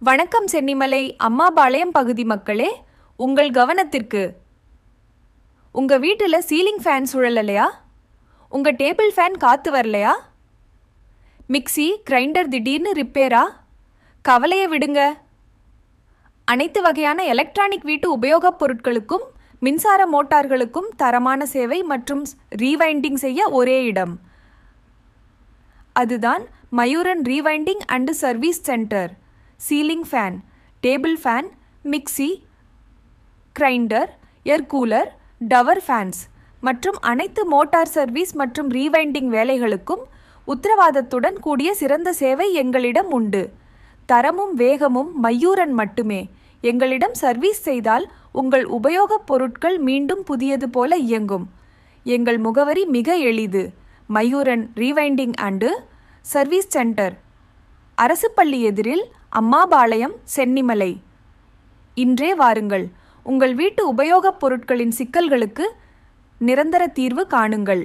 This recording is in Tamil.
வணக்கம் சென்னிமலை அம்மாபாளையம் பகுதி மக்களே, உங்கள் கவனத்திற்கு. உங்க வீட்டில் சீலிங் ஃபேன் சுழலலையா? உங்க டேபிள் ஃபேன் காத்து வரலையா? மிக்ஸி கிரைண்டர் திடீர்னு ரிப்பேரா? கவலையை விடுங்க. அனைத்து வகையான எலக்ட்ரானிக் வீட்டு உபயோகப் பொருட்களுக்கும் மின்சார மோட்டார்களுக்கும் தரமான சேவை மற்றும் ரீவைண்டிங் செய்ய ஒரே இடம். அதுதான் Mayuran rewinding and service centre. Ceiling fan, table fan, mixie, grinder, air cooler, tower fans மற்றும் அனைத்து மோட்டார் சர்வீஸ் மற்றும் ரீவைண்டிங் வேலைகளுக்கும் உத்தரவாதத்துடன் கூடிய சிறந்த சேவை எங்களிடம் உண்டு. தரமும் வேகமும் மயூரன் மட்டுமே. எங்களிடம் சர்வீஸ் செய்தால் உங்கள் உபயோகப் பொருட்கள் மீண்டும் புதியது போல இயங்கும். எங்கள் முகவரி மிக எளிது. Mayuran rewinding and service centre, அரசு பள்ளி எதிரில், அம்மாபாளையம், சென்னிமலை. இன்றே வாருங்கள். உங்கள் வீட்டு உபயோகப் பொருட்களின் சிக்கல்களுக்கு நிரந்தர தீர்வு காணுங்கள்.